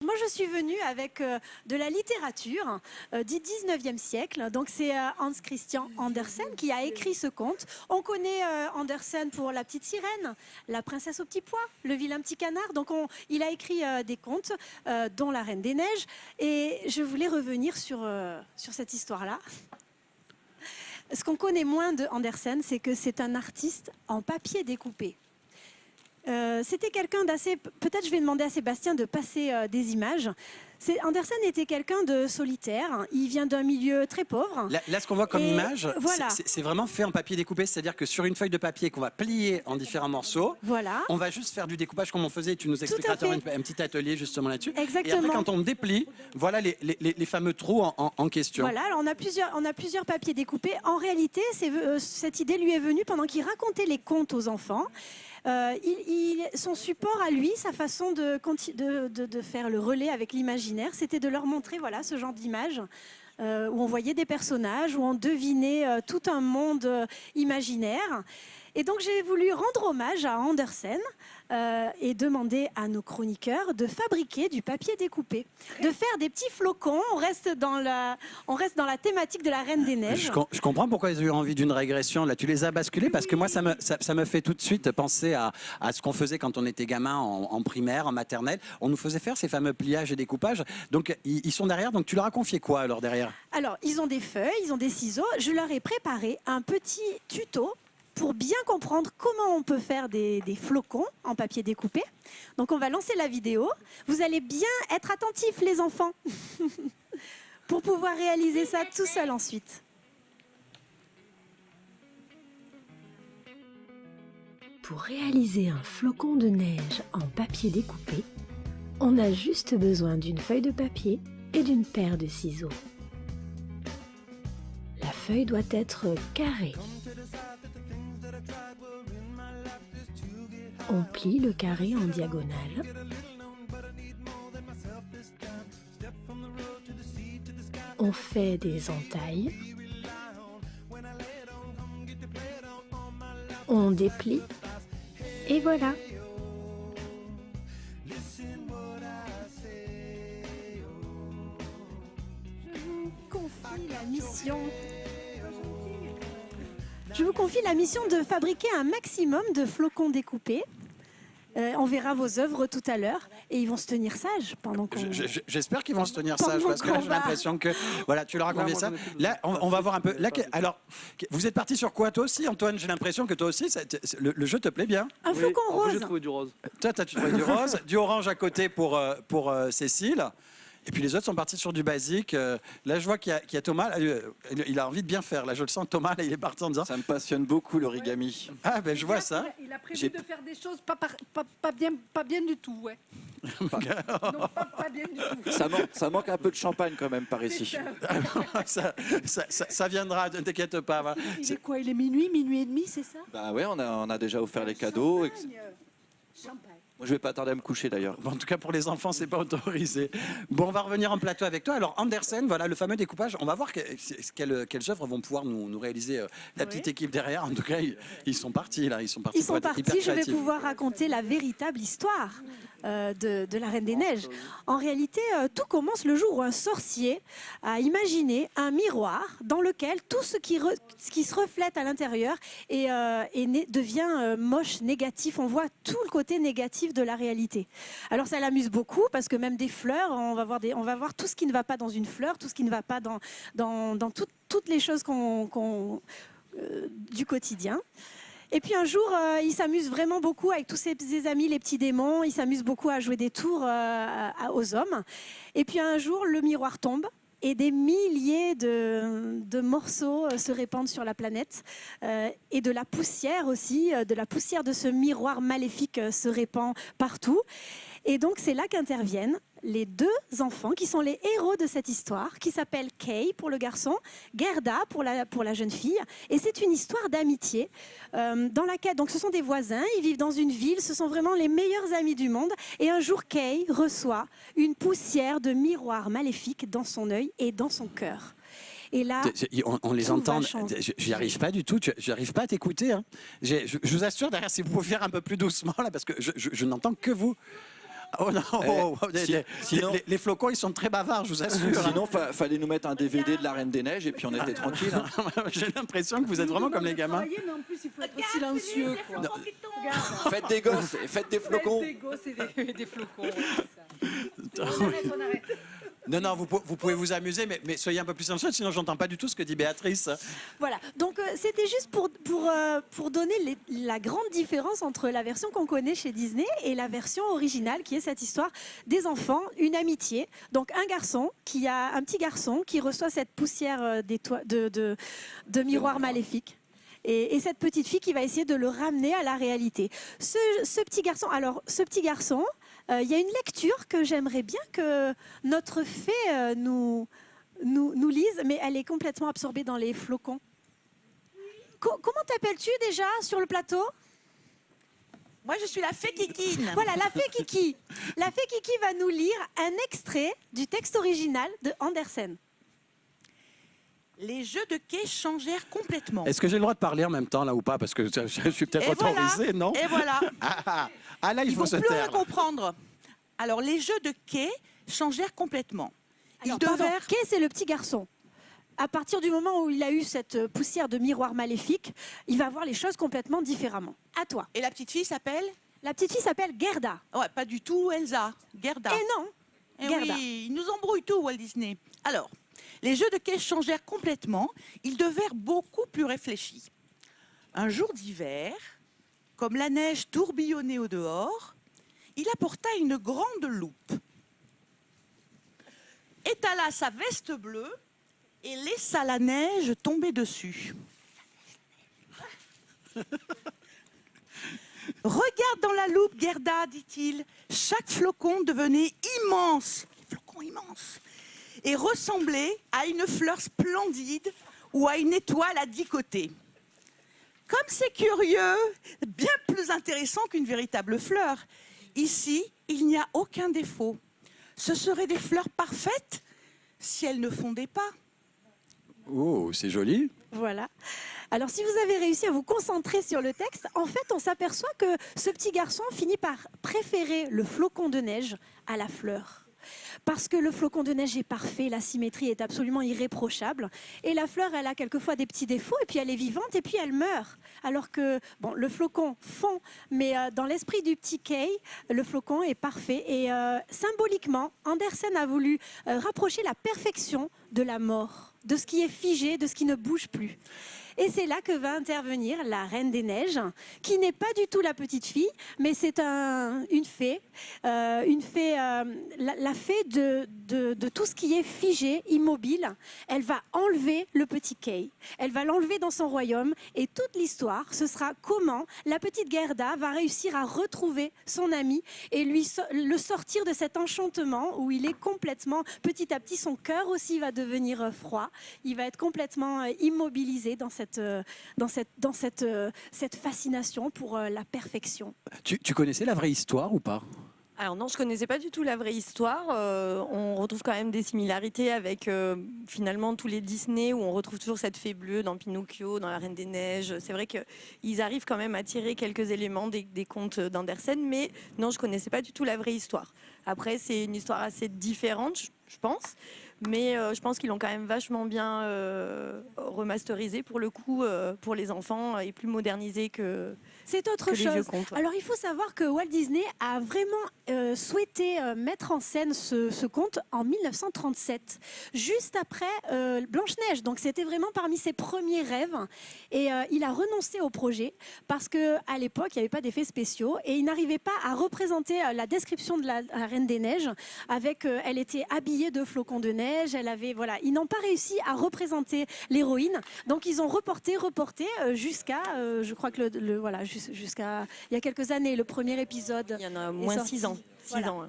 Moi, je suis venue avec de la littérature du 19e siècle. Donc, c'est Hans Christian Andersen qui a écrit ce conte. On connaît Andersen pour La Petite Sirène, La Princesse au Petit Pois, Le Vilain Petit Canard. Donc, il a écrit des contes, dont La Reine des Neiges. Et je voulais revenir sur cette histoire-là. Ce qu'on connaît moins de Andersen, c'est que c'est un artiste en papier découpé. C'était quelqu'un d'assez... Peut-être je vais demander à Sébastien de passer des images. Andersen était quelqu'un de solitaire. Il vient d'un milieu très pauvre. Là, ce qu'on voit comme image, voilà. c'est vraiment fait en papier découpé. C'est-à-dire que sur une feuille de papier qu'on va plier en différents morceaux, voilà. On va juste faire du découpage comme on faisait. Tu nous expliqueras un petit atelier justement là-dessus. Exactement. Et après, quand on déplie, voilà les fameux trous en question. Voilà, alors on a plusieurs papiers découpés. En réalité, cette idée lui est venue pendant qu'il racontait les contes aux enfants. Son support à lui, sa façon de faire le relais avec l'imaginaire, c'était de leur montrer voilà, ce genre d'image où on voyait des personnages, où on devinait tout un monde imaginaire. Et donc j'ai voulu rendre hommage à Andersen et demander à nos chroniqueurs de fabriquer du papier découpé, de faire des petits flocons. On reste dans la thématique de la Reine des Neiges. Je comprends pourquoi ils ont eu envie d'une régression. Là, tu les as basculés parce que moi, ça me fait tout de suite penser à ce qu'on faisait quand on était gamin en primaire, en maternelle. On nous faisait faire ces fameux pliages et découpages. Donc, ils sont derrière. Donc, tu leur as confié quoi alors derrière? Alors, ils ont des feuilles, ils ont des ciseaux. Je leur ai préparé un petit tuto pour bien comprendre comment on peut faire des flocons en papier découpé. Donc on va lancer la vidéo. Vous allez bien être attentifs les enfants pour pouvoir réaliser ça tout seul ensuite. Pour réaliser un flocon de neige en papier découpé, on a juste besoin d'une feuille de papier et d'une paire de ciseaux. La feuille doit être carrée. On plie le carré en diagonale. On fait des entailles. On déplie. Et voilà. Je vous confie la mission de fabriquer un maximum de flocons découpés. On verra vos œuvres tout à l'heure et ils vont se tenir sages pendant qu'on... J'espère qu'ils vont se tenir sages parce que là, j'ai l'impression que... Voilà, tu leur as confié ça. Là, on va voir un peu... Là, alors, vous êtes parti sur quoi toi aussi, Antoine? J'ai l'impression que toi aussi, le jeu te plaît bien. Un flocon rose. J'ai trouvé du rose. Toi, tu as trouvé du rose, du orange à côté pour Cécile. Et puis les autres sont partis sur du basique. Là, je vois qu'il y a Thomas. Il a envie de bien faire. Là, je le sens. Thomas, là, il est parti en disant... Ça me passionne beaucoup, l'origami. Ah, ben je vois ça. Il a prévu de faire des choses pas bien du tout, ouais. Non, pas bien du tout. Ça manque un peu de champagne quand même par ici. Ça viendra, ne t'inquiète pas. Voilà. Il est quoi? Il est minuit et demi, c'est ça? Bah ouais, on a déjà offert les cadeaux. Champagne. Moi, je vais pas tarder à me coucher d'ailleurs. Bon, en tout cas, pour les enfants, c'est pas autorisé. Bon, on va revenir en plateau avec toi. Alors, Andersen, voilà, le fameux découpage. On va voir quelles œuvres vont pouvoir nous réaliser la petite équipe derrière. En tout cas, ils sont partis, là. Ils sont partis. Je vais pouvoir raconter la véritable histoire de la Reine des Neiges. En réalité, tout commence le jour où un sorcier a imaginé un miroir dans lequel tout ce qui se reflète à l'intérieur devient moche, négatif. On voit tout le côté négatif de la réalité. Alors ça l'amuse beaucoup parce que même des fleurs, on va voir tout ce qui ne va pas dans une fleur, tout ce qui ne va pas dans toutes les choses du quotidien. Et puis un jour, il s'amuse vraiment beaucoup avec tous ses amis, les petits démons. Il s'amuse beaucoup à jouer des tours aux hommes. Et puis un jour, le miroir tombe. Et des milliers de morceaux se répandent sur la planète. Et de la poussière aussi, de la poussière de ce miroir maléfique se répand partout. Et donc c'est là qu'interviennent les deux enfants qui sont les héros de cette histoire, qui s'appellent Kay pour le garçon, Gerda pour la jeune fille. Et c'est une histoire d'amitié dans laquelle, donc ce sont des voisins, ils vivent dans une ville, ce sont vraiment les meilleurs amis du monde. Et un jour, Kay reçoit une poussière de miroir maléfique dans son œil et dans son cœur. Et là, on les entend. J'y arrive pas du tout. J'arrive pas à t'écouter. Hein. Je vous assure, derrière, si vous pouvez faire un peu plus doucement là, parce que je n'entends que vous. Oh non, Sinon- les flocons, ils sont très bavards, je vous assure. Sinon, fallait nous mettre un DVD de la Reine des Neiges et puis on était tranquille. Hein. J'ai l'impression que vous êtes vraiment comme les gamins. Mais en plus, il faut être silencieux. Quoi. Regarde. Faites des gosses, faites des flocons. Des gosses et des flocons. Ouais, c'est ça. On arrête. Non, vous pouvez vous amuser, mais soyez un peu plus silencieux, sinon j'entends pas du tout ce que dit Béatrice. Voilà, donc c'était juste pour donner la grande différence entre la version qu'on connaît chez Disney et la version originale, qui est cette histoire des enfants, une amitié. Donc un petit garçon qui reçoit cette poussière de miroir maléfique. Et cette petite fille qui va essayer de le ramener à la réalité. Ce petit garçon, il y a une lecture que j'aimerais bien que notre fée nous lise, mais elle est complètement absorbée dans les flocons. Comment t'appelles-tu déjà sur le plateau? Moi, je suis la fée Kikine. Voilà, la fée Kiki. La fée Kiki va nous lire un extrait du texte original de Andersen. Les jeux de quai changèrent complètement. Est-ce que j'ai le droit de parler en même temps là ou pas? Parce que je suis peut-être Et voilà. autorisé, non? Et voilà. Ah là, il Ils faut vont se plus rien taire. comprendre. Alors, les jeux de quai changèrent complètement. Alors, pardon, Kay, c'est le petit garçon. À partir du moment où il a eu cette poussière de miroir maléfique, il va voir les choses complètement différemment. À toi. Et la petite fille s'appelle? La petite fille s'appelle Gerda. Ouais, pas du tout Elsa. Gerda. Et non, Eh Gerda. oui, ils nous embrouillent tout, Walt Disney. Alors, les jeux de quai changèrent complètement. Ils devinrent beaucoup plus réfléchis. Un jour d'hiver, comme la neige tourbillonnait au dehors, il apporta une grande loupe, étala sa veste bleue et laissa la neige tomber dessus. Regarde dans la loupe, Gerda, dit-il. Chaque flocon devenait immense, flocon immense, et ressemblait à une fleur splendide ou à une étoile à 10 côtés. Comme c'est curieux, bien plus intéressant qu'une véritable fleur. Ici, il n'y a aucun défaut. Ce seraient des fleurs parfaites si elles ne fondaient pas. Oh, c'est joli. Voilà. Alors, si vous avez réussi à vous concentrer sur le texte, en fait, on s'aperçoit que ce petit garçon finit par préférer le flocon de neige à la fleur. Parce que le flocon de neige est parfait, la symétrie est absolument irréprochable. Et la fleur, elle a quelquefois des petits défauts, et puis elle est vivante, et puis elle meurt. Alors que bon, le flocon fond, mais dans l'esprit du petit Kay, le flocon est parfait. Et symboliquement, Andersen a voulu rapprocher la perfection de la mort, de ce qui est figé, de ce qui ne bouge plus. Et c'est là que va intervenir la Reine des Neiges, qui n'est pas du tout la petite fille, mais c'est une fée, la fée de tout ce qui est figé, immobile. Elle va enlever le petit Kay, elle va l'enlever dans son royaume, et toute l'histoire, ce sera comment la petite Gerda va réussir à retrouver son ami et le sortir de cet enchantement où il est complètement, petit à petit, son cœur aussi va devenir froid, il va être complètement immobilisé dans cette fascination pour la perfection. Tu connaissais la vraie histoire ou pas? Alors non, je connaissais pas du tout la vraie histoire. On retrouve quand même des similarités avec finalement tous les Disney où on retrouve toujours cette fée bleue dans Pinocchio, dans La Reine des Neiges. C'est vrai qu'ils arrivent quand même à tirer quelques éléments des contes d'Andersen, mais non, je connaissais pas du tout la vraie histoire. Après, c'est une histoire assez différente, je pense. Mais je pense qu'ils l'ont quand même vachement bien remasterisé pour le coup, pour les enfants, et plus modernisé que c'est autre les vieux chose. contes. Alors il faut savoir que Walt Disney a vraiment souhaité mettre en scène ce conte en 1937, juste après Blanche-Neige. Donc c'était vraiment parmi ses premiers rêves. Et il a renoncé au projet parce qu'à l'époque, il n'y avait pas d'effets spéciaux et il n'arrivait pas à représenter la description de la Reine des Neiges avec elle était habillée de flocons de neige. Ils n'ont pas réussi à représenter l'héroïne, donc ils ont reporté jusqu'à, je crois que jusqu'à il y a quelques années, le premier épisode. Il y en a est moins sorti. 6 ans. Voilà. 6 ans.